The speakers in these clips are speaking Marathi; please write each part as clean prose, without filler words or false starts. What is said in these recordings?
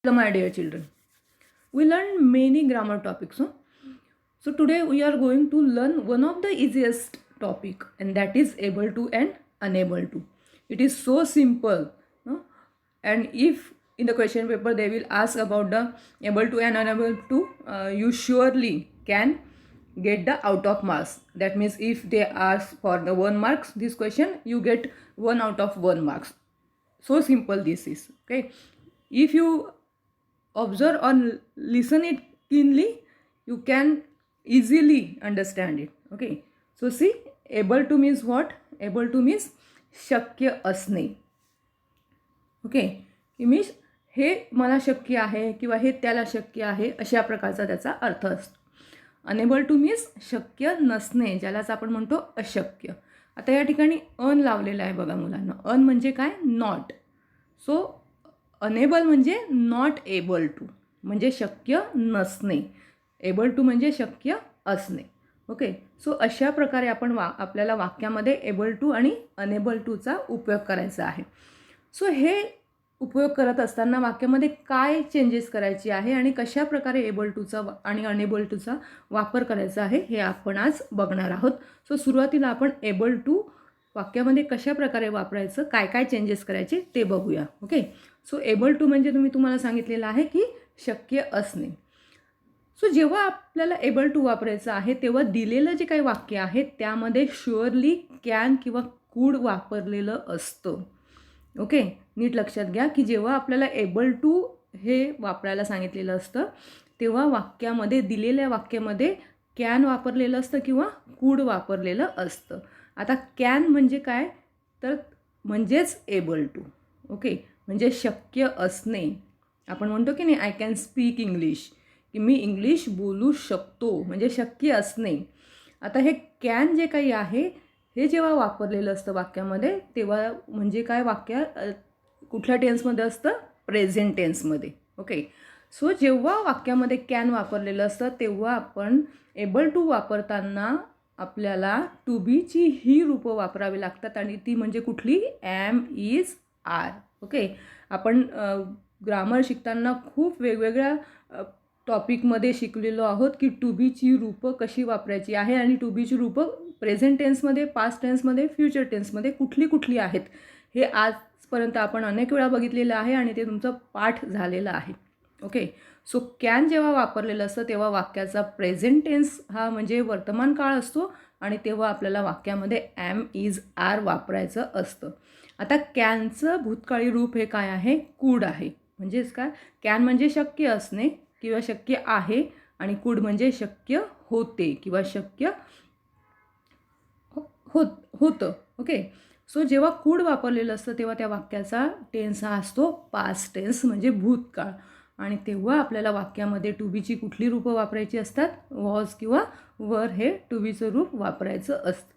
Hello my dear children, we learned many grammar topics. So today we are going to learn one of the easiest topic, and that is able to and unable to. It is so simple. And if in the question paper they will ask about the able to and unable to, you surely can get the out of marks. That means if they ask for the 1 marks this question, you get 1 out of 1 marks. So simple this is. Okay, if you observe or listen it keenly, you can easily understand it. Okay, so see, able to means what? Able to means शक्य असणे. ओके, मीन्स हे मला शक्य आहे किंवा हे त्याला शक्य आहे अशा प्रकारचा त्याचा अर्थ असतो. अनेबल टू मीन्स शक्य नसणे, ज्यालाच आपण म्हणतो अशक्य. आता या ठिकाणी अन लावलेलं आहे बघा मुलांना. अन म्हणजे काय? नॉट. सो अनेबल म्हणजे नॉट एबल टू, म्हणजे शक्य नसणे. एबल टू म्हणजे शक्य असणे. ओके, सो अशा प्रकारे आपण आपल्याला वाक्यामध्ये एबल टू आणि अनेबल टूचा उपयोग करायचा आहे. सो हे उपयोग करत असताना वाक्यामध्ये काय चेंजेस करायचे आहे आणि कशा प्रकारे एबल टूचा आणि अनेबल टूचा वापर करायचा आहे हे आपण आज बघणार आहोत. सो सुरुवातीला आपण एबल टू वाक्यामध्ये कशा प्रकारे वापरायचं, काय काय चेंजेस करायचे ते बघूया. ओके, सो एबल टू म्हणजे तुम्हाला सांगितलेलं आहे की शक्य असणे. सो जेव्हा आपल्याला एबल टू वापरायचं आहे तेव्हा दिलेलं जे काही वाक्य आहे त्यामध्ये शुअरली कॅन किंवा कुड वापरलेलं असतं. ओके, नीट लक्षात घ्या की जेव्हा आपल्याला एबल टू हे वापरायला सांगितलेलं असतं तेव्हा वाक्यामध्ये, दिलेल्या वाक्यामध्ये कॅन वापरलेलं असतं किंवा कुड वापरलेलं असतं. आता कॅन म्हणजे काय? तर म्हणजेच एबल टू. ओके, म्हणजे शक्य असणे. आपण म्हणतो की नाही, आय कॅन स्पीक इंग्लिश, की मी इंग्लिश बोलू शकतो, म्हणजे शक्य असणे. आता हे कॅन जे काही आहे हे जेव्हा वापरलेलं असतं वाक्यामध्ये तेव्हा म्हणजे काय? वाक्य कुठल्या टेन्समध्ये असतं? प्रेझेंट टेन्समध्ये. ओके, सो जेव्हा वाक्यामध्ये कॅन वापरलेलं असतं तेव्हा आपण एबल टू वापरताना आपल्याला टू बीची ही रूपं वापरावी लागतात आणि ती म्हणजे कुठली? Am, is, are. ओके, आपण ग्रामर शिकताना खूप वेगवेगळ्या टॉपिकमध्ये शिकलेलो आहोत की टू बीची रूपं कशी वापरायची आहे आणि टू बीची रूपं प्रेझेंट टेन्समध्ये, पास्ट टेन्समध्ये, फ्युचर टेन्समध्ये कुठली कुठली आहेत हे आजपर्यंत आपण अनेक वेळा बघितलेलं आहे आणि ते तुमचं पाठ झालेलं आहे. ओके, सो कॅन जेव्हा वापरलेलं असतं तेव्हा वाक्याचा प्रेझेंट टेन्स हा म्हणजे वर्तमान काळ असतो आणि तेव्हा आपल्याला वाक्यामध्ये ॲम, इज, आर वापरायचं असतं. आता कॅनचं भूतकाळी रूप हे काय आहे? कुड आहे. म्हणजेच काय? कॅन म्हणजे शक्य असणे किंवा शक्य आहे आणि कुड म्हणजे शक्य होते किंवा शक्य होतं. ओके, सो जेव्हा कुड वापरलेलं असतं तेव्हा त्या वाक्याचा टेन्स हा असतो पास्ट टेन्स म्हणजे भूतकाळ आणि तेव्हा आपल्याला वाक्यामध्ये टू बीची कुठली रूपं वापरायची असतात? वॉज किंवा वर हे टू बीचं रूप वापरायचं असतं.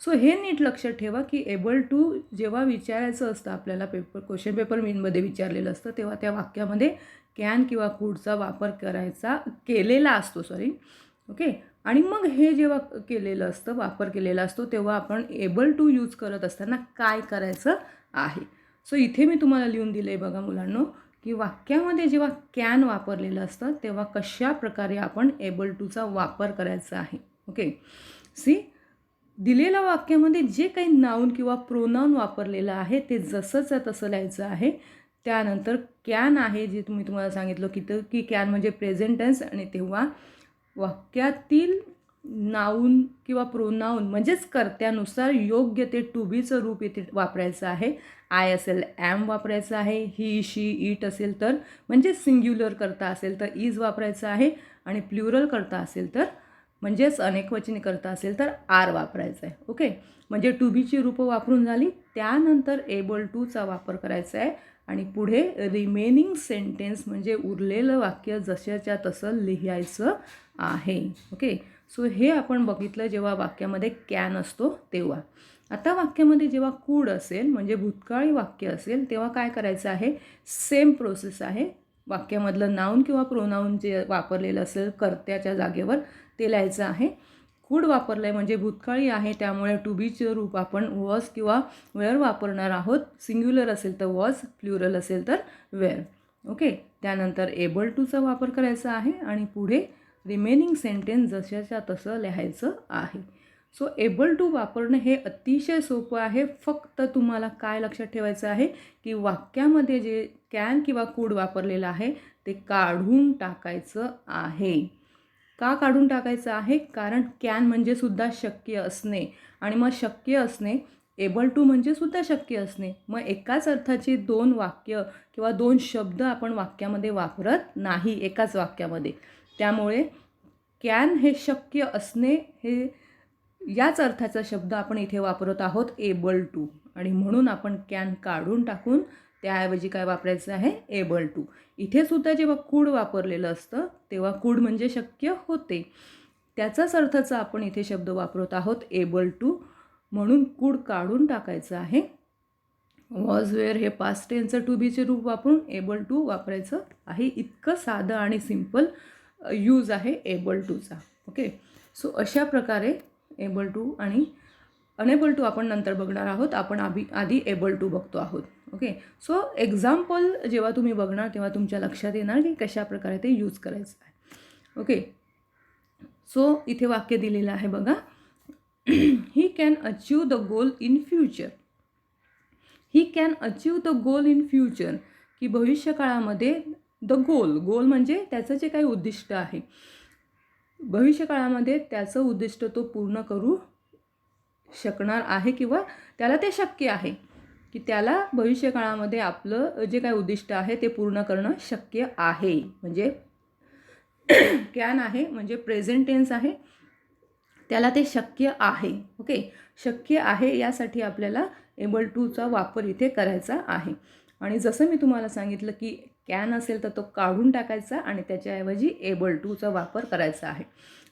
सो हे नीट लक्षात ठेवा की एबल टू जेव्हा विचारायचं असतं आपल्याला, क्वेश्चन पेपर मीनमध्ये विचारलेलं असतं तेव्हा त्या वाक्यामध्ये कॅन किंवा कुडचा वापर केलेला असतो. ओके, आणि मग हे जेव्हा केलेलं असतं, वापर केलेला असतो तेव्हा आपण एबल टू यूज करत असताना काय करायचं आहे. सो इथे मी तुम्हाला लिहून दिलं आहे बघा मुलांनो, की वाक्यामध्ये जेव्हा कॅन वापरलेलं असतं तेव्हा कशा प्रकारे आपण एबल टूचा वापर करायचा आहे. ओके, सी, दिलेल्या वाक्यामध्ये जे काही नाऊन किंवा प्रोनाऊन वापरलेलं आहे ते जसंच तसं लिहायचं आहे. त्यानंतर कॅन आहे जे तुम्हाला सांगितलं की कॅन म्हणजे प्रेझेंट टेन्स आणि तेव्हा वाक्यातील नाऊन किंवा प्रोनाऊन म्हणजेच कर्त्यानुसार योग्य ते टू बीचं रूप इथे वापरायचं आहे. आय असेल ॲम वापरायचं आहे, ही, शी, इट असेल तर म्हणजे सिंग्युलर करता असेल तर इज वापरायचं आहे आणि प्ल्युरल करता असेल तर म्हणजेच अनेकवचनी करता असेल तर आर वापरायचं आहे. ओके, म्हणजे टू बीची रूपं वापरून झाली. त्यानंतर एबल टूचा वापर करायचा आहे आणि पुढे रिमेनिंग सेंटेन्स म्हणजे उरलेलं वाक्य जशाच्या तसं लिहायचं आहे. ओके, सो हे आपण बघितलं जेव्हा वाक्यामध्ये कॅन असतो तेव्हा. आता वाक्यामध्ये जेव्हा कुड असेल म्हणजे भूतकाळी वाक्य असेल तेव्हा काय करायचं आहे? सेम प्रोसेस आहे. वाक्यामधलं नाऊन किंवा प्रोनाऊन जे वापरलेलं असेल कर्त्याच्या जागेवर ते लिहायचं आहे. कुड वापरलं आहे म्हणजे भूतकाळी आहे त्यामुळे टू बीचं रूप आपण वॉज किंवा वेअर वापरणार आहोत. सिंग्युलर असेल तर वॉज, प्ल्युरल असेल तर वेअर. ओके, त्यानंतर एबल टूचा वापर करायचा आहे आणि पुढे रिमेनिंग सेंटेन्स जशाच्या तसं लिहायचं आहे. सो एबल टू वापरणं हे अतिशय सोपं आहे. फक्त तुम्हाला काय लक्षात ठेवायचं आहे की वाक्यामध्ये जे कॅन किंवा कुड वापरलेलं आहे ते काढून टाकायचं आहे. का काढून टाकायचं आहे? कारण कॅन म्हणजे सुद्धा शक्य असणे आणि मग शक्य असणे एबल टू म्हणजे सुद्धा शक्य असणे. मग एकाच अर्थाची 2 वाक्य किंवा 2 शब्द आपण वाक्यामध्ये वापरत नाही एकाच वाक्यामध्ये. त्यामुळे कॅन हे शक्य असणे हे याच अर्थाचा शब्द आपण इथे वापरत आहोत एबल टू, आणि म्हणून आपण कॅन काढून टाकून त्याऐवजी काय वापरायचं आहे? Able to. इथे सुद्धा जेव्हा कुड वापरलेलं असतं तेव्हा कुड म्हणजे शक्य होते, त्याचाच अर्थाचा आपण इथे शब्द वापरत आहोत एबल टू. म्हणून कुड काढून टाकायचं आहे. वॉज वेअर हे पास्ट टेन्सचं टू बीचे रूप वापरून एबल टू वापरायचं आहे. इतकं साधं आणि सिम्पल यूज आहे एबल टूचा. ओके, सो अशा प्रकारे एबल टू आणि अनेबल टू आपण नंतर बघणार आहोत. आपण आधी एबल टू बघतो आहोत. ओके, सो एक्झाम्पल जेव्हा तुम्ही बघणार तेव्हा तुमच्या लक्षात येणार की कशा प्रकारे ते यूज करायचं आहे. ओके, सो इथे वाक्य दिलेलं आहे बघा. He can achieve the goal in future. He can achieve the goal in future, की भविष्यकाळामध्ये द गोल म्हणजे त्याचं जे काही उद्दिष्ट आहे, भविष्यकाळामध्ये त्याचं उद्दिष्ट तो पूर्ण करू शकणार आहे किंवा त्याला ते शक्य आहे की त्याला भविष्यकाळामध्ये आपलं जे काही उद्दिष्ट आहे ते पूर्ण करणं शक्य आहे. म्हणजे कॅन आहे म्हणजे प्रेझेंट टेन्स आहे, त्याला ते शक्य आहे. ओके, शक्य आहे यासाठी आपल्याला एबल टूचा वापर इथे करायचा आहे. आणि जसं मी तुम्हाला सांगितलं की कॅन असेल तर तो काढून टाकायचा आणि त्याच्याऐवजी एबल टूचा वापर करायचा आहे.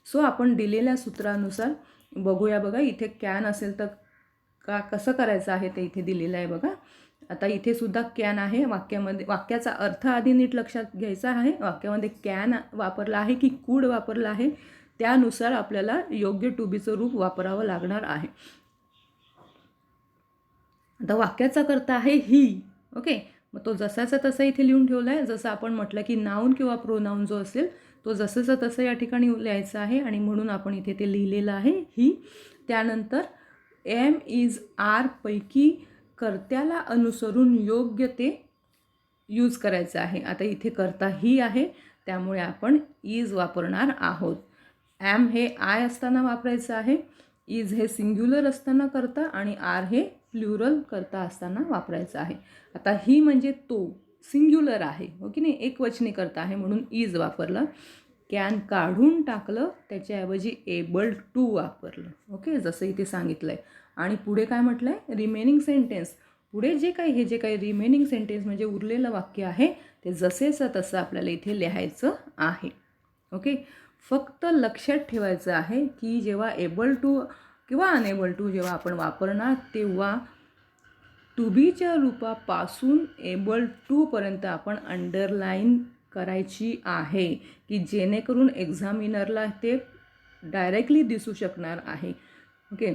सो आपण दिलेल्या सूत्रानुसार बघूया बघा. इथे कॅन असेल तर कसं करायचं आहे ते इथे दिलेलं आहे बघा. आता इथे सुद्धा कॅन आहे वाक्यामध्ये. वाक्याचा अर्थ आधी नीट लक्षात घ्यायचा आहे. वाक्यामध्ये कॅन वापरला आहे की कुड वापरला आहे त्यानुसार आपल्याला योग्य टू बीचं रूप वापरावं लागणार आहे. आता वाक्याचा कर्ता आहे ही. ओके, मग तो जसाचा तसा इथे लिहून ठेवला आहे. जसं आपण म्हटलं की नाऊन किंवा प्रोनाऊन जो असेल तो जसंचा तसं या ठिकाणी लिहायचं आहे आणि म्हणून आपण इथे ते लिहिलेलं आहे ही. त्यानंतर एम इज आर पैकी कर्त्याला अनुसरून योग्य ते यूज करायचं आहे. आता इथे कर्ता ही आहे त्यामुळे आपण इज वापरणार आहोत. ॲम हे आय असताना वापरायचं आहे, इज हे सिंग्युलर असताना करता आणि आर हे प्लुरल करता असताना वापरायचं आहे. आता ही म्हणजे तो सिंग्युलर आहे, हो की नाही, एकवचनी करता आहे म्हणून इज वापरलं. कॅन काढून टाकलं त्याच्याऐवजी एबल टू वापरलं. ओके, जसं इथे सांगितलं आहे. आणि पुढे काय म्हटलं आहे? Remaining sentence. पुढे जे काही रिमेनिंग सेंटेन्स म्हणजे उरलेलं वाक्य आहे ते जसेचं तसं आपल्याला इथे लिहायचं आहे. ओके, फक्त लक्षात ठेवायचं आहे की जेव्हा एबल टू किंवा अनेबल टू जेव्हा आपण वापरणार तेव्हा टू बीच्या रूपापासून एबल टूपर्यंत आपण अंडरलाईन करायची आहे की जेणेकरून एक्झामिनरला ते डायरेक्टली दिसू शकणार आहे. ओके,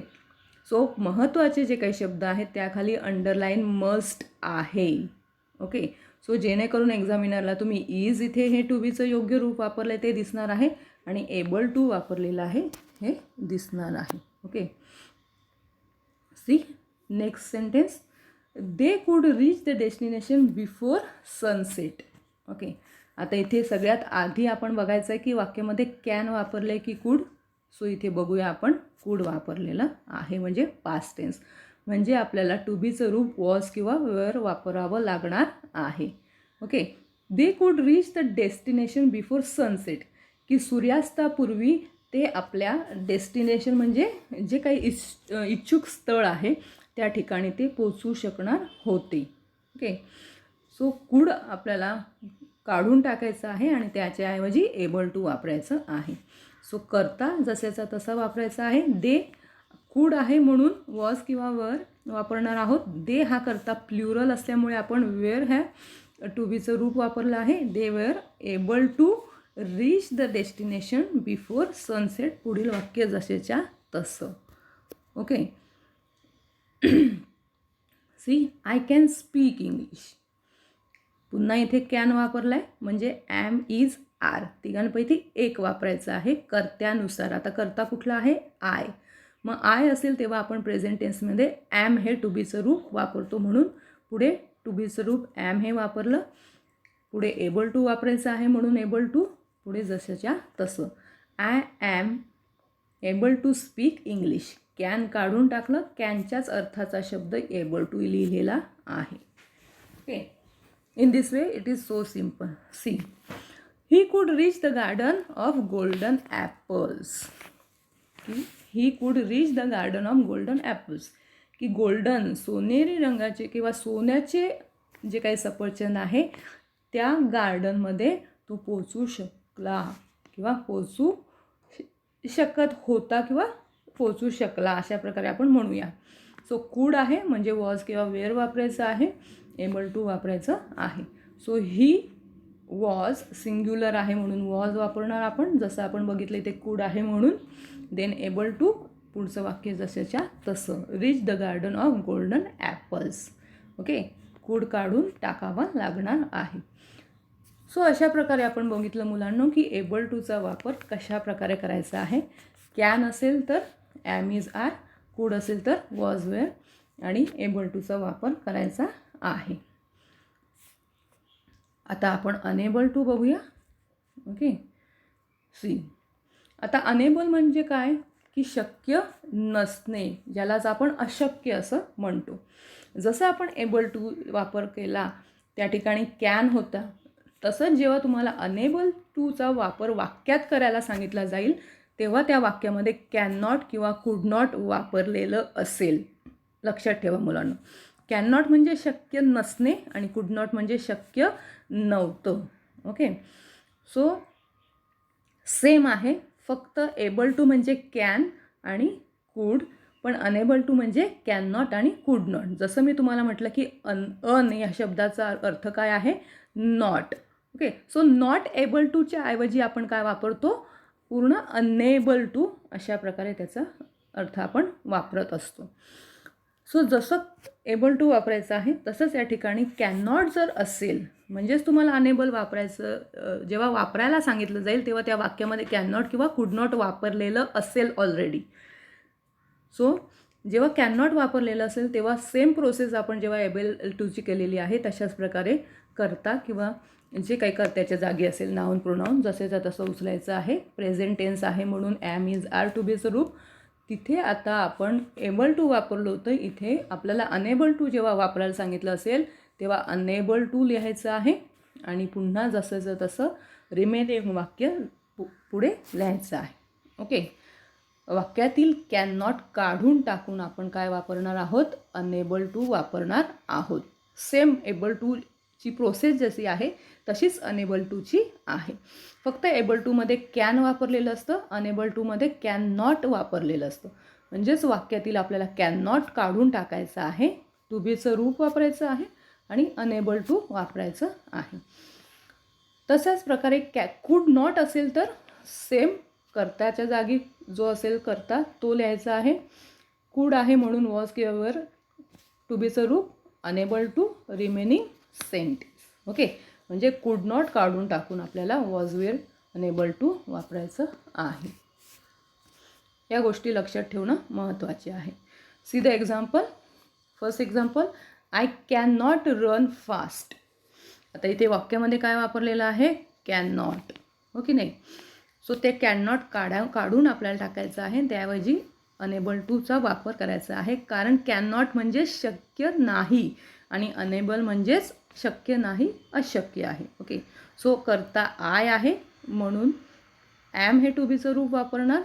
सो महत्त्वाचे जे काही शब्द आहेत त्याखाली अंडरलाईन मस्ट आहे. ओके, सो जेणेकरून एक्झामिनरला तुम्ही इज इथे हे टू बीचं योग्य रूप वापरलं आहे ते दिसणार आहे आणि एबल टू वापरलेलं आहे हे दिसणार आहे. Okay, see next sentence. They could reach the destination before sunset. Okay, आता इथे सगळ्यात आधी आपण बघायचं आहे की वाक्यामध्ये कॅन वापरलं आहे की कुड. सो इथे बघूया आपण कुड वापरलेलं आहे म्हणजे पास्ट टेन्स. म्हणजे आपल्याला टू बीचं रूप वॉज किंवा वेअर वापरावं लागणार आहे. Okay, they could reach the destination before sunset, की सूर्यास्तापूर्वी ते आपल्या डेस्टिनेशन म्हणजे जे काही इच्छुक स्थळ आहे त्या ठिकाणी ते पोचू शकणार होते. ओके, सो कुड आपल्याला काढून टाकायचं आहे आणि त्याच्याऐवजी एबल टू वापरायचं आहे. सो करता जसाचा तसा वापरायचा आहे. दे कुड आहे म्हणून वॉज किंवा वर वापरणार आहोत. दे हा करता प्लुरल असल्यामुळे आपण वेअर ह्या टू बीचं रूप वापरलं आहे. They were able to reach the destination before sunset. पुढील वाक्य जसेच्या तसं. Okay, see I can speak English. पुन्हा इथे कॅन वापरला आहे म्हणजे ॲम इज आर, तिघांपैकी एक वापरायचं आहे कर्त्यानुसार. आता कर्ता कुठला आहे? आय. मग आय असेल तेव्हा आपण प्रेझेंट टेन्समध्ये ॲम हे टू बीचं रूप वापरतो, म्हणून पुढे टू बीचं रूप ॲम हे वापरलं. पुढे एबल टू वापरायचं आहे म्हणून एबल टू, पुढे जसंच्या तसं. I am able to speak English. Can काढून टाकलं, कॅनच्याच अर्थाचा शब्द एबल टू लिहिलेला आहे. Okay, in this way it is so simple. See, he could reach the garden of golden apples. He could reach the garden of golden apples, की गोल्डन सोनेरी रंगाचे किंवा सोन्याचे जे काही सफरचंद आहे त्या गार्डनमध्ये तो पोचू शकला किंवा पोचू शकत होता किंवा पोचू शकला, अशा प्रकारे आपण म्हणूया. सो कुड आहे म्हणजे वॉज किंवा वेअर वापरायचं आहे, एबल टू वापरायचं आहे. सो ही वॉज सिंग्युलर आहे म्हणून वॉज वापरणार आपण, जसं आपण बघितलं इथे कुड आहे म्हणून. देन एबल टू, पुढचं वाक्य जसंच्या तसं, reach the garden of golden apples. Okay, कुड काढून टाकावा लागणार आहे. सो अशा प्रकारे आपण बघितलं मुलांनो की एबल टूचा वापर कशा प्रकारे करायचा आहे. कॅन असेल तर ॲम इज आर, कुड असेल तर वॉज वेअर, आणि एबल टूचा वापर करायचा आहे. आता आपण अनेबल टू बघूया. ओके, सी, आता अनेबल म्हणजे काय की शक्य नसणे, ज्यालाच आपण अशक्य असं म्हणतो. जसं आपण एबल टू वापर केला त्या ठिकाणी कॅन होता, तसंच जेव्हा तुम्हाला अनेबल टूचा वापर वाक्यात करायला सांगितला जाईल तेव्हा त्या वाक्यामध्ये कॅन नॉट किंवा कुड नॉट वापरलेलं असेल. लक्षात ठेवा मुलांना, कॅन नॉट म्हणजे शक्य नसणे आणि कुड नॉट म्हणजे शक्य नव्हतं. ओके, सो सेम आहे, फक्त एबल टू म्हणजे कॅन आणि कुड, पण अनेबल टू म्हणजे कॅन नॉट आणि कुड नॉट. जसं मी तुम्हाला म्हटलं की अन या शब्दाचा अर्थ काय आहे? Not. Okay, so not able टूच्या ऐवजी आपण काय वापरतो? पूर्ण अनेबल टू, अशा प्रकारे त्याचा अर्थ आपण वापरत असतो. सो जसं एबल टू वापरायचं आहे तसंच या ठिकाणी कॅन नॉट जर असेल म्हणजेच तुम्हाला अनेबल वापरायचं, जेव्हा वापरायला सांगितलं जाईल तेव्हा त्या वाक्यामध्ये कॅन नॉट किंवा कुड नॉट वापरलेलं असेल ऑलरेडी. सो जेव्हा कॅन नॉट वापरलेलं असेल तेव्हा सेम प्रोसेस आपण जेव्हा एबल टूची केलेली आहे तशाच प्रकारे करता किंवा जे काही कर्त्याच्या जागी असेल नाऊन प्रोनाऊन जसेचा तसं उचलायचं आहे. प्रेझेंट टेन्स आहे म्हणून ॲम इज आर टू बीचं रूप. तिथे आता आपण एबल टू वापरलं होतं, इथे आपल्याला अनेबल टू जेव्हा वापरायला सांगितलं असेल तेव्हा अनेबल टू लिहायचं आहे आणि पुन्हा जसंचं तसं रिमेनिंग वाक्य पुढे लिहायचं आहे. ओके, वाक्यातील कॅन नॉट काढून टाकून आपण काय वापरणार आहोत? अनेबल टू वापरणार आहोत. सेम एबल टूची प्रोसेस जशी आहे तशीच अनेबल टूची आहे, फक्त एबल टूमध्ये कॅन वापरलेलं असतं, अनेबल टूमध्ये कॅन नॉट वापरलेलं असतं. म्हणजेच वाक्यातील आपल्याला कॅन नॉट काढून टाकायचं आहे, टू बीचं रूप वापरायचं आहे आणि अनेबल टू वापरायचं आहे. तशाच प्रकारे कुड नॉट असेल तर सेम कर्त्याच्या जागी जो असेल कर्ता तो लिहायचा आहे. कुड आहे म्हणून वॉज किंवा वर, टू बीचं रूप unable to, remaining sentence. Okay, म्हणजे कुड नॉट काढून टाकून आपल्याला वॉज वेअर अनेबल टू वापरायचं आहे. या गोष्टी लक्षात ठेवणं महत्त्वाचे आहे. See the example. First example, I can not run fast. आता इथे वाक्यामध्ये काय वापरलेलं आहे? Can not. ओके नाही, सो ते कॅन नॉट काढून आपल्याला टाकायचं आहे, त्याऐवजी अनेबल टूचा वापर करायचा आहे. कारण कॅन नॉट म्हणजे शक्य नाही आणि अनेबल म्हणजेच शक्य नाही, अशक्य आहे. ओके, सो करता आय आहे म्हणून ॲम हे टू बीचं रूप वापरणार,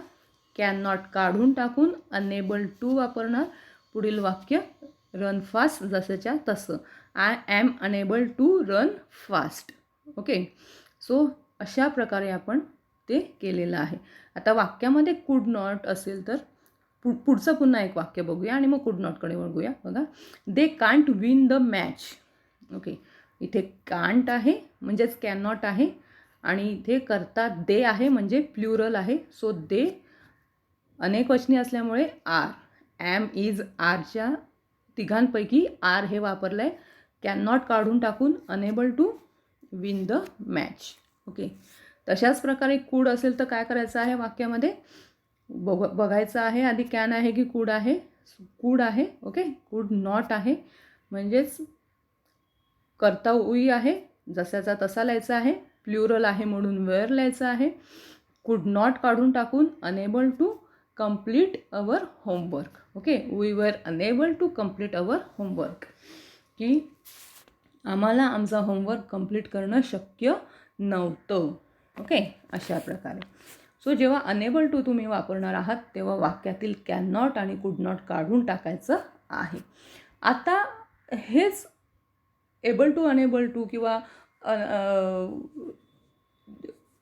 कॅन नॉट काढून टाकून अनेबल टू वापरणार. पुढील वाक्य रन फास्ट जसंच्या तसं, I am unable to run fast. Okay, so अशा प्रकारे आपण ते केलेलं आहे. आता वाक्यामध्ये कुड नॉट असेल तर पुढचं पुन्हा एक वाक्य बघूया आणि मग कुड नॉटकडे बघूया. बघा, they can't win the match. Okay, इथे कांट आहे म्हणजेच कॅन नॉट आहे आणि इथे करता दे आहे म्हणजे प्लुरल आहे. सो दे अनेक वचनी असल्यामुळे आर, ॲम इज आरच्या तिघांपैकी आर हे वापरलं आहे. कॅन नॉट काढून टाकून unable to win the match. Okay, तशाच प्रकारे कूड असेल तर काय करायचं आहे वाक्यामध्ये, बघायचं आहे आधी कॅन आहे की कूड आहे. कूड आहे. ओके, कूड नॉट आहे, म्हणजेच कर्ता उई आहे, जसाचा तसा लिहायचा आहे. प्ल्युरल आहे म्हणून वेअर लिहायचं आहे. कुड नॉट काढून टाकून unable to complete our homework. Okay, we were unable to complete our homework, की आम्हाला आमचा होमवर्क कंप्लीट करणं शक्य नव्हतं. ओके, अशा प्रकारे. सो जेव्हा अनेबल टू तुम्ही वापरणार आहात तेव्हा वाक्यातील कॅन नॉट आणि कुड नॉट काढून टाकायचं आहे. आता हेच एबल टू, अनेबल टू किंवा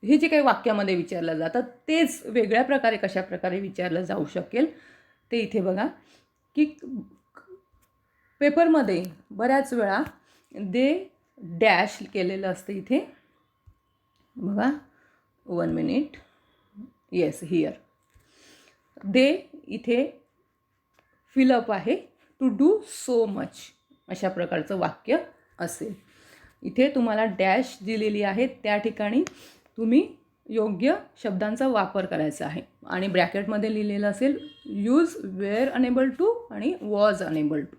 हे जे काही वाक्यामध्ये विचारलं जातं तेच वेगळ्या प्रकारे कशा प्रकारे विचारलं जाऊ शकेल ते इथे बघा, की पेपरमध्ये बऱ्याच वेळा दे डॅश केलेलं असतं. इथे बघा, 1 मिनिट, येस, हिअर दे, इथे फिलअप आहे टू डू सो मच, अशा प्रकारचं वाक्य असेल. इथे तुम्हाला डॅश दिलेली आहे, त्या ठिकाणी तुम्ही योग्य शब्दांचा वापर करायचा आहे. आणि ब्रॅकेटमध्ये लिहिलेलं असेल यूज वेअर अनेबल टू आणि वॉज अनेबल टू,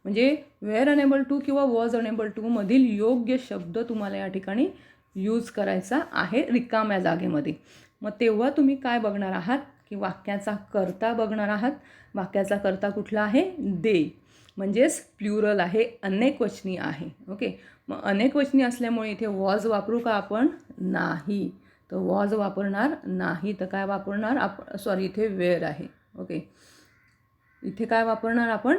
म्हणजे वेअर अनेबल टू किंवा वॉज अनेबल टू मधील योग्य शब्द तुम्हाला या ठिकाणी यूज करायचा आहे रिकाम्या जागेमध्ये. मग तेव्हा तुम्ही काय बघणार आहात, की वाक्याचा कर्ता बघणार आहात. वाक्याचा कर्ता कुठला आहे, दे, म्हणजेच प्ल्युरल आहे, अनेकवचनी आहे. ओके, मग अनेकवचनी असल्यामुळे इथे वॉज वापरू का आपण, नाही, तर वॉज वापरणार नाही. तर काय वापरणार आपण, सॉरी, इथे वेअर आहे. ओके, इथे काय वापरणार आपण,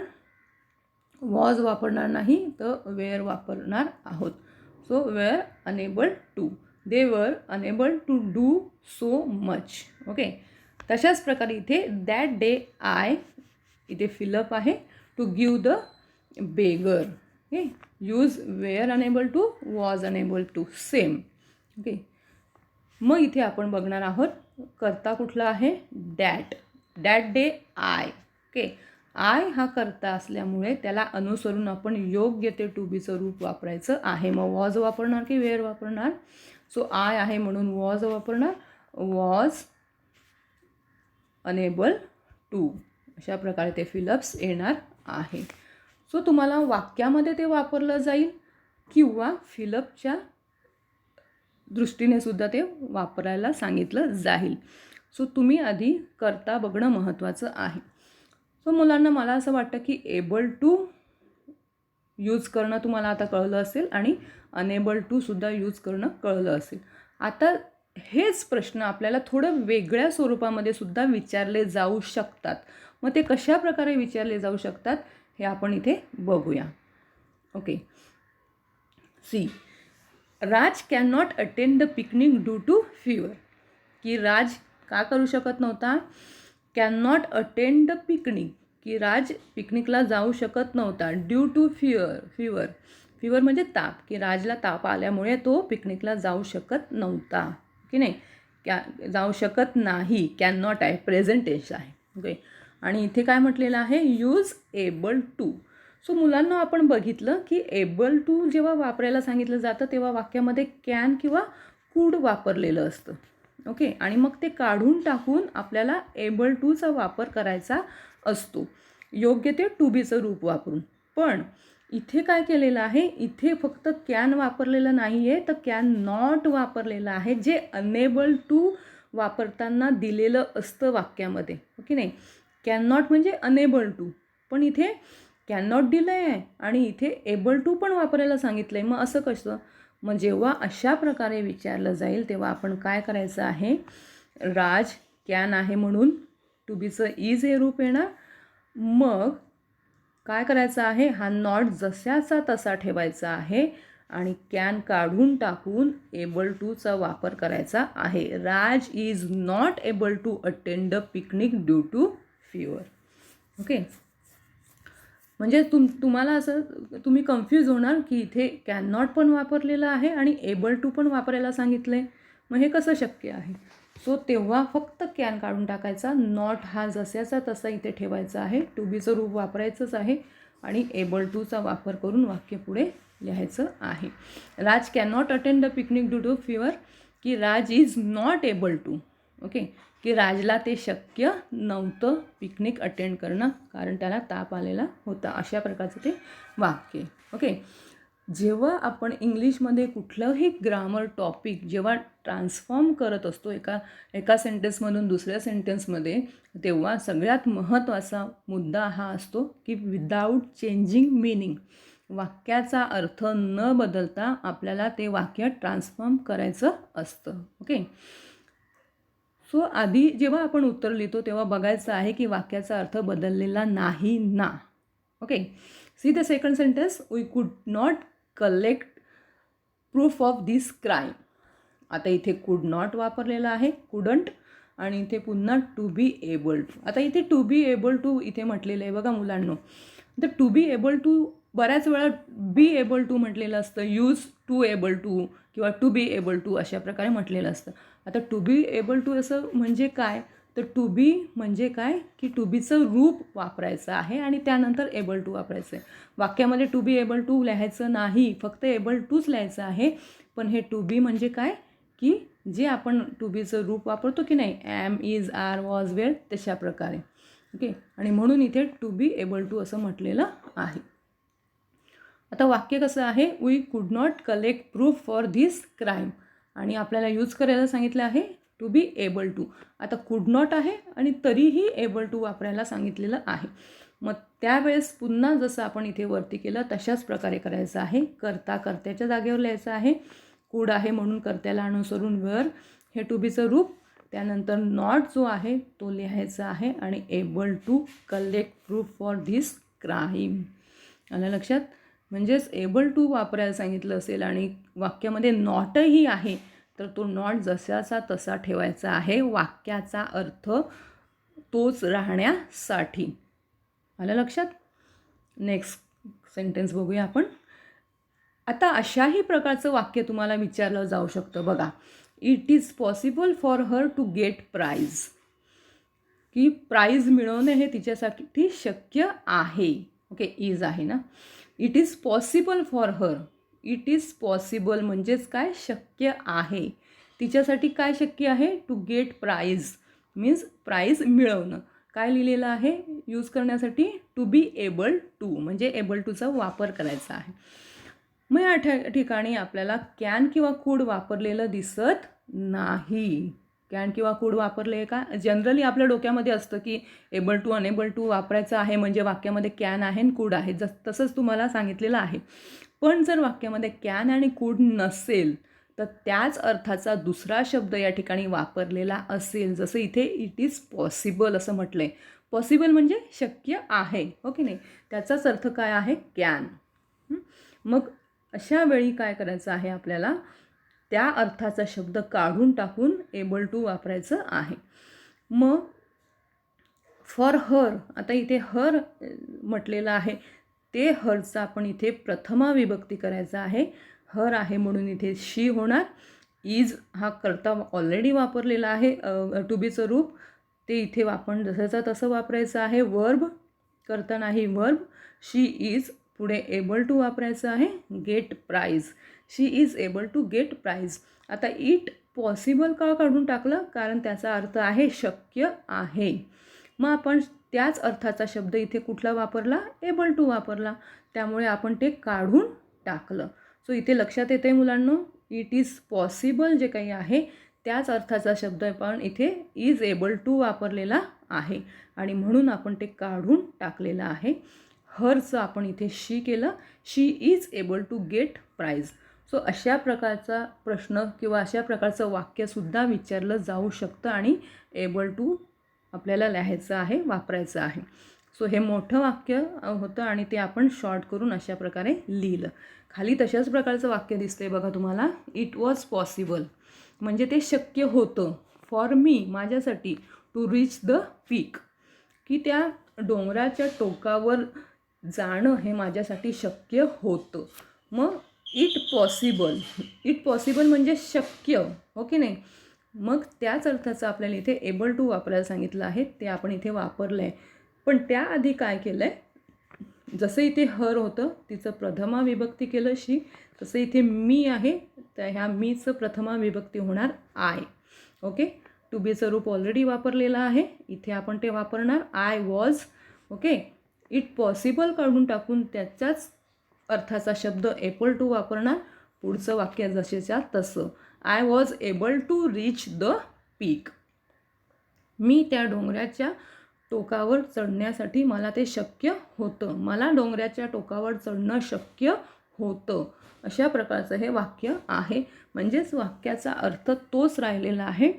वॉज वापरणार नाही तर वेअर वापरणार आहोत. So were unable to, they were unable to do so much. Okay, तशाच प्रकारे इथे दॅट डे आय, इथे फिलअप आहे to give the beggar. Okay, use were unable to, was unable to, same. Okay, मग इथे आपण बघणार आहोत कर्ता कुठला आहे, that. That day I. Okay, I हा कर्ता असल्यामुळे त्याला अनुसरून आपण योग्य ते टू बीचं रूप वापरायचं आहे. मग वॉज वापरणार की वेअर वापरणार, सो आय आहे म्हणून वॉज वापरणार, वॉज अनेबल टू, अशा प्रकारे ते फिलअप्स येणार आहे. सो तुम्हाला वाक्यामध्ये ते वापरलं जाईल किंवा फिलअपच्या दृष्टीने सुद्धा ते वापरायला सांगितलं जाईल. सो तुम्ही आधी कर्ता बघणं महत्त्वाचं आहे. सो मुलांना मला असं वाटतं की एबल टू यूज करणं तुम्हाला आता कळलं असेल आणि अनेबल टू सुद्धा यूज करणं कळलं असेल. आता हेच प्रश्न आपल्याला थोडं वेगळ्या स्वरूपामध्ये सुद्धा विचारले जाऊ शकतात. मग ते कशा प्रकारे विचारले जाऊ शकतात हे आपण इथे बघूया. Okay, see, Raj can not attend the picnic due to fever. की राज का करू शकत नव्हता, can not attend the picnic, की राज पिकनिकला जाऊ शकत नव्हता, ड्यू टू फीवर. फीवर म्हणजे ताप, की राजला ताप आल्यामुळे तो पिकनिकला जाऊ शकत नव्हता, की नाही, जाऊ शकत नाही, कॅन नॉट आहे, प्रेझेंट टेन्स आहे. ओके, आणि इथे काय म्हटलेलं आहे, यूज एबल टू. सो मुलांना आपण बघितलं की एबल टू जेव्हा वापरायला सांगितलं जातं तेव्हा वाक्यामध्ये कॅन किंवा कुड वापरलेलं असतं. ओके, आणि मग ते काढून टाकून आपल्याला एबल टूचा वापर करायचा असतो, योग्य ते टू बीचं रूप वापरून. पण इथे काय केलेलं आहे, इथे फक्त कॅन वापरलेलं नाही आहे, तर कॅन नॉट वापरलेलं आहे, जे अनेबल टू वापरताना दिलेलं असतं वाक्यामध्ये. ओके, नाही, कॅन नॉट म्हणजे अनेबल टू, पण इथे कॅन नॉट दिलं आहे आणि इथे एबल टू पण वापरायला सांगितलं आहे. मग असं कसं, मग जेव्हा अशा प्रकारे विचारलं जाईल तेव्हा आपण काय करायचं आहे, राज कॅन आहे म्हणून टू बीचं इज हे रूप येणार. मग काय करायचं आहे, हा नॉट जशाचा तसा ठेवायचा आहे आणि कॅन काढून टाकून एबल टूचा वापर करायचा आहे. Raj is not able to attend the picnic due to fever. Okay, म्हणजे तुम्हाला असं तुम्ही कन्फ्यूज होणार की इथे कॅन नॉट पण वापरलेलं आहे आणि एबल टू पण वापरायला सांगितलं आहे, मग हे कसं शक्य आहे. सो तेव्हा फक्त कॅन काढून टाकायचा, नॉट हा जशाचा तसा इथे ठेवायचा आहे, टू बीचं रूप वापरायचंच आहे आणि एबल टूचा वापर करून वाक्य पुढे लिहायचं आहे. Raj can not attend the picnic due to fever, की Raj is not able to. Okay, की राजला ते शक्य नव्हतं पिकनिक अटेंड करणं कारण त्याला ताप आलेला होता. अशा प्रकारचं ते वाक्य. ओके, जेव्हा आपण इंग्लिशमध्ये कुठलंही ग्रामर टॉपिक जेव्हा ट्रान्सफॉर्म करत असतो एका सेंटेन्समधून दुसऱ्या सेंटेन्समध्ये, तेव्हा सगळ्यात महत्त्वाचा मुद्दा हा असतो की विदाऊट चेंजिंग मिनिंग, वाक्याचा अर्थ न बदलता आपल्याला ते वाक्य ट्रान्सफॉर्म करायचं असतं. ओके, सो आधी जेव्हा आपण उत्तर लिहितो तेव्हा बघायचं आहे की वाक्याचा अर्थ बदललेला नाही ना. Okay, see the second sentence, we could not collect proof of this crime. आता इथे कुड नॉट वापरलेला आहे, कुडंट, आणि इथे पुन्हा टू बी एबल टू. आता इथे टू बी एबल टू इथे म्हटलेलं आहे बघा मुलांनो. तर टू बी एबल टू बऱ्याच वेळा बी एबल टू म्हटलेलं असतं, यूज टू एबल टू किंवा टू बी एबल टू अशा प्रकारे म्हटलेलं असतं. आता टू बी एबल टू असं म्हणजे काय, तर टू बी म्हणजे काय की टू बीचं रूप वापरायचं आहे आणि त्यानंतर एबल टू वापरायचं आहे. वाक्यामध्ये टू बी एबल टू लिहायचं नाही, फक्त एबल टूच लिहायचं आहे. पण हे टू बी म्हणजे काय की जे आपण टू बीचं रूप वापरतो की नाही, am, is, are, was, were, तशा प्रकारे. ओके, आणि म्हणून इथे टू बी एबल टू असं म्हटलेलं आहे. आता वाक्य कसं आहे, we could not collect proof for this crime, आणि आपल्याला यूज करायला सांगितलं आहे टू बी एबल टू. आता कुड नॉट आहे आणि तरीही एबल टू वापरायला सांगितलेलं आहे. मग त्यावेळेस पुन्हा जसं आपण इथे वरती केलं तशाच प्रकारे करायचं आहे. कर्त्याच्या जागेवर लिहायचं आहे. कुड आहे म्हणून कर्त्याला अनुसरून वेअर हे टू बीचं रूप, त्यानंतर नॉट जो आहे तो लिहायचा आहे आणि able to collect proof for this crime. आलं लक्षात? म्हणजेच एबल टू वापरायला सांगितलं असेल आणि वाक्यामध्ये नॉटही आहे तर तो नॉट जसाचा तसा ठेवायचा आहे, वाक्याचा अर्थ तोच राहण्यासाठी. आलं लक्षात? नेक्स्ट सेंटेन्स बघूया आपण. आता अशाही प्रकारचं वाक्य तुम्हाला विचारलं जाऊ शकतं बघा. It is possible for her to get prize, की प्राईज मिळवणे हे तिच्यासाठी शक्य आहे. ओके, इज आहे ना. It is possible for her, it is possible म्हणजेच काय, शक्य आहे. तिच्यासाठी काय शक्य आहे, to get prize means prize मिळवणं. काय लिहिलेलं आहे यूज करण्यासाठी, टू बी एबल टू, म्हणजे एबल टूचा वापर करायचा आहे. मग या ठिकाणी आपल्याला कॅन किंवा कुड वापरलेलं दिसत नाही. कॅन किंवा कुड वापरले का, जनरली आपल्या डोक्यामध्ये असतं की एबल टू अनेबल टू वापरायचं आहे म्हणजे वाक्यामध्ये कॅन आहे आणि कुड आहे, तसंच तुम्हाला सांगितलेलं आहे. पण जर वाक्यामध्ये कॅन आणि कुड नसेल तर त्याच अर्थाचा दुसरा शब्द या ठिकाणी वापरलेला असेल, जसं इथे इट इज पॉसिबल असं म्हटलं आहे. पॉसिबल म्हणजे शक्य आहे, हो की नाही, त्याचाच अर्थ काय आहे, कॅन. मग अशा वेळी काय करायचं आहे आपल्याला, त्या अर्थाचा शब्द काढून टाकून एबल टू वापरायचं आहे. मग फॉर हर, आता इथे हर म्हटलेलं आहे, ते हरचा आपण इथे प्रथमा विभक्ती करायचा आहे. हर आहे म्हणून इथे शी होणार. इज हा कर्ता ऑलरेडी वापरलेला आहे, टू बीचं रूप, ते इथे आपण जसंचा तसं वापरायचं आहे. वर्ब, कर्ता नाही वर्ब. शी इज पुढे एबल टू वापरायचं आहे. Get prize, she is able to get prize. आता इट पॉसिबल का काढून टाकलं, कारण त्याचा अर्थ आहे शक्य आहे. मग आपण त्याच अर्थाचा शब्द इथे कुठला वापरला, एबल टू वापरला, त्यामुळे आपण ते काढून टाकलं. सो इथे लक्षात येते मुलांनो, इट इज पॉसिबल जे काही आहे त्याच अर्थाचा शब्द आपण इथे इज एबल टू वापरलेला आहे आणि म्हणून आपण ते काढून टाकलेलं आहे. हरचं आपण इथे शी केलं, she is able to get prize. So अशा प्रकारचा प्रश्न किंवा अशा प्रकारचं वाक्यसुद्धा विचारलं जाऊ शकतं आणि एबल टू आपल्याला लिहायचं आहे, वापरायचं आहे. सो हे मोठं वाक्य होतं आणि ते आपण शॉर्ट करून अशा प्रकारे लिहिलं. खाली तशाच प्रकारचं वाक्य दिसतंय बघा तुम्हाला, इट वॉज पॉसिबल म्हणजे ते शक्य होतं, फॉर मी माझ्यासाठी, टू रीच द पीक की त्या डोंगराच्या टोकावर जाणं हे माझ्यासाठी शक्य होतं. मग इट पॉसिबल म्हणजे शक्य, हो की नाही. मग त्याच अर्थाचं आपल्याला इथे एबल टू वापरायला सांगितलं आहे, ते आपण इथे वापरलं आहे. पण त्याआधी काय केलं आहे, जसं इथे हर होतं तिचं प्रथमा विभक्ती केलं शी, तसं इथे मी आहे तर ह्या मीचं प्रथमा विभक्ती होणार आय. ओके, टू बीचं रूप ऑलरेडी वापरलेलं आहे, इथे आपण ते वापरणार I was. Okay, it possible काढून टाकून त्याच्याच अर्थाचा शब्द एबल टू वापरणार. पुढचं वाक्य जसेच्या तसं, I was able to reach the peak. मी त्या डोंगराच्या टोकावर चढण्यासाठी मला ते शक्य होतं. मला डोंगराच्या टोकावर चढणं शक्य होतं. अशा प्रकारचं हे वाक्य आहे. म्हणजेच वाक्याचा अर्थ तोच राहिलेला आहे,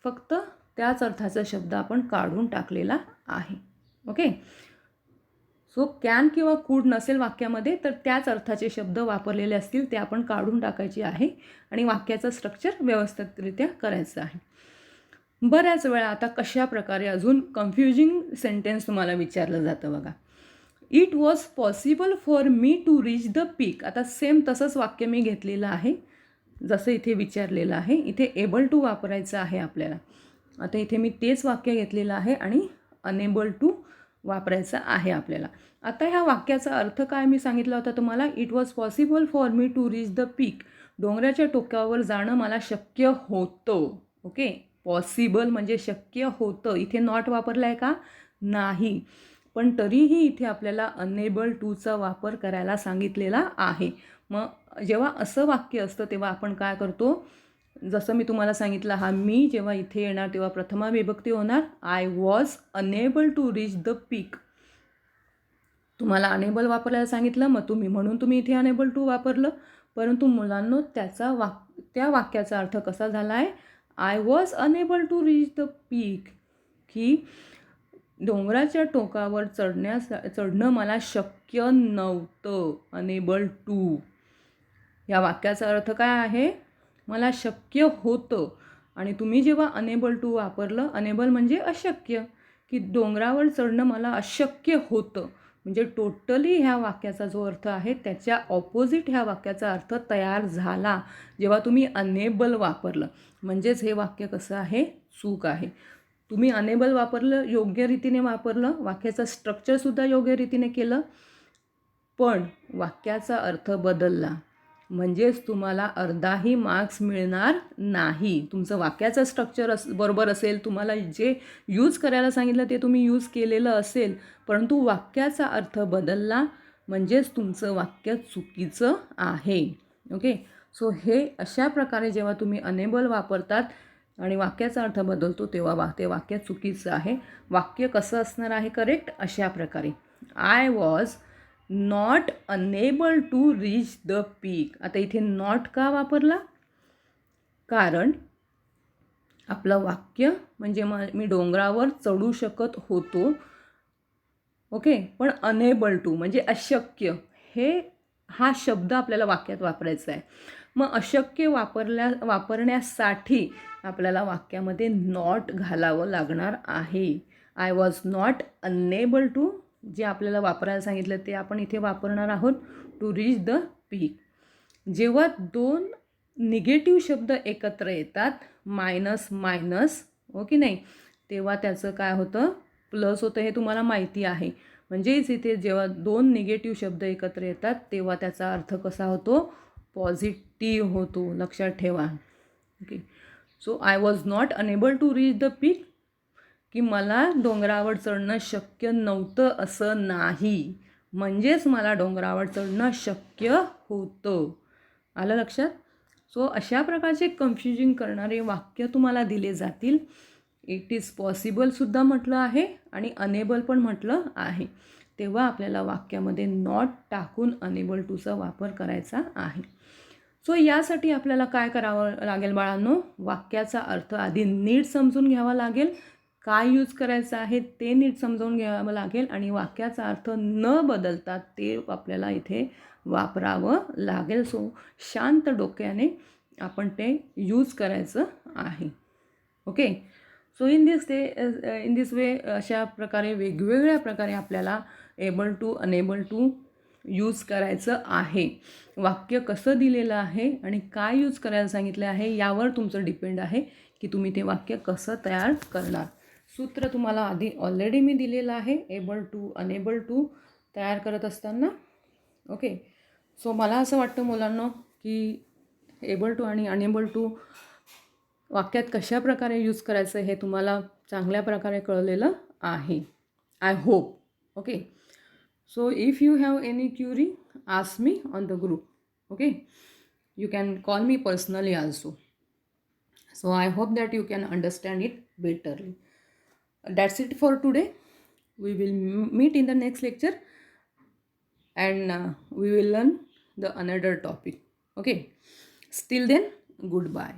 फक्त त्याच अर्थाचा शब्द आपण काढून टाकलेला आहे. ओके, सो कॅन किंवा कुड नसेल वाक्यामध्ये तर त्याच अर्थाचे शब्द वापरलेले असतील ते आपण काढून टाकायचे आहे आणि वाक्याचं स्ट्रक्चर व्यवस्थितरित्या करायचं आहे. बऱ्याच वेळा आता कशा प्रकारे अजून कन्फ्युजिंग सेंटेन्स तुम्हाला विचारलं जातं बघा. It was possible for me to reach the peak. आता सेम तसंच वाक्य मी घेतलेलं आहे जसं इथे विचारलेलं आहे. इथे एबल टू वापरायचं आहे आपल्याला. आता इथे मी तेच वाक्य घेतलेलं आहे आणि अनेबल टू वापरायचं आहे आपल्याला. आता ह्या वाक्याचा अर्थ काय मी सांगितला होता तुम्हाला. It was possible for me to reach the peak. डोंगराच्या टोकावर जाणं मला शक्य होतं. ओके, पॉसिबल म्हणजे शक्य होतं. इथे नॉट वापरला आहे का? नाही. पण तरीही इथे आपल्याला अनेबल टूचा वापर करायला सांगितलेला आहे. मग जेव्हा असं वाक्य असतं तेव्हा आपण काय करतो, जसं मी तुम्हाला सांगितलं, हा मी जेव्हा इथे येणार तेव्हा प्रथमा विभक्ती होणार. I was unable to reach the peak. तुम्हाला अनेबल वापरायला सांगितलं, मग म्हणून तुम्ही इथे अनेबल टू वापरलं. परंतु मुलांनो त्या वाक्याचा अर्थ कसा झाला आहे, I was unable to reach the peak, की डोंगराच्या टोकावर चढणं मला शक्य नव्हतं. अनेबल टू या वाक्याचा अर्थ काय आहे, मला शक्य होतं. आणि तुम्ही जेव्हा अनेबल टू वापरलं, अनेबल म्हणजे अशक्य, की डोंगरावर चढणं मला अशक्य होतं. म्हणजे टोटली ह्या वाक्याचा जो अर्थ आहे त्याच्या ऑपोजिट ह्या वाक्याचा अर्थ तयार झाला जेव्हा तुम्ही अनेबल वापरलं. म्हणजेच हे वाक्य कसं आहे, चूक आहे. तुम्ही अनेबल वापरलं, योग्य रीतीने वापरलं, वाक्याचं स्ट्रक्चरसुद्धा योग्य रीतीने केलं, पण वाक्याचा अर्थ बदलला म्हणजेच तुम्हाला अर्धाही मार्क्स मिळणार नाही. तुमचं वाक्याचं स्ट्रक्चर बरोबर असेल, तुम्हाला जे यूज करायला सांगितलं ते तुम्ही यूज केलेलं असेल, परंतु वाक्याचा अर्थ बदलला म्हणजेच तुमचं वाक्य चुकीचं आहे. ओके, सो हे अशा प्रकारे जेव्हा तुम्ही अनेबल वापरतात आणि वाक्याचा अर्थ बदलतो तेव्हा ते वाक्य चुकीचं आहे. वाक्य कसं असणार आहे करेक्ट, अशा प्रकारे, I was not unable to reach the peak. आता इथे नॉट का वापरला, कारण आपलं वाक्य म्हणजे मी डोंगरावर चढू शकत होतो. ओके, पण अनेबल टू म्हणजे अशक्य, हा शब्द आपल्याला वाक्यात वापरायचा आहे. मग अशक्य वापरण्यासाठी आपल्याला वाक्यामध्ये नॉट घालावं लागणार आहे. I was not unable to, जे आपल्याला वापरायला सांगितलं ते आपण इथे वापरणार आहोत, टू रीच द पीक. जेव्हा दोन निगेटिव्ह शब्द एकत्र येतात, मायनस मायनस, हो की नाही, तेव्हा त्याचं काय होतं, प्लस होतं. हे तुम्हाला माहिती आहे. म्हणजेच इथे जेव्हा दोन निगेटिव्ह शब्द एकत्र येतात तेव्हा त्याचा अर्थ कसा होतो, पॉझिटिव्ह होतो. लक्षात ठेवा. Okay, so I was not unable to reach the peak, की मला डोंगरावर चढणं शक्य नव्हतं असं नाही, म्हणजेच मला डोंगरावर चढणं शक्य होतं. आलं लक्षात. सो अशा प्रकारचे कन्फ्युजिंग करणारे वाक्य तुम्हाला दिले जातील. इट इज पॉसिबलसुद्धा म्हटलं आहे आणि अनेबल पण म्हटलं आहे. तेव्हा आपल्याला वाक्यामध्ये नॉट टाकून अनेबल टूचा वापर करायचा आहे. सो यासाठी आपल्याला काय करावं लागेल बाळांनो, वाक्याचा अर्थ आधी नीट समजून घ्यावा लागेल, काय यूज करायचं आहे ते नीट समजावून घ्यावं लागेल आणि वाक्याचा अर्थ न बदलता ते आपल्याला इथे वापरावं लागेल. सो शांत डोक्याने आपण ते यूज करायचं आहे. Okay, so in this way अशा प्रकारे वेगवेगळ्या प्रकारे आपल्याला able to unable to use करायचं आहे. वाक्य कसं दिलेलं आहे आणि काय यूज करायला सांगितलं आहे यावर तुमचं डिपेंड आहे की तुम्ही ते वाक्य कसं तयार करणार. सूत्र तुम्हाला आधी ऑलरेडी मी दिलेलं आहे, एबल टू अनेबल टू. तयार करत असताना. ओके. सो मला असं वाटतं मुलांनो की एबल टू आणि अनेबल टू वाक्यात कशा प्रकारे यूज करायचं हे तुम्हाला चांगल्या प्रकारे कळलेलं आहे. I hope. Okay. So if you have any query ask me on the group. Okay. You can call me personally also. So I hope that you can understand it betterly. That's it for today. We will meet in the next lecture and we will learn the another topic. Okay. Still then, goodbye.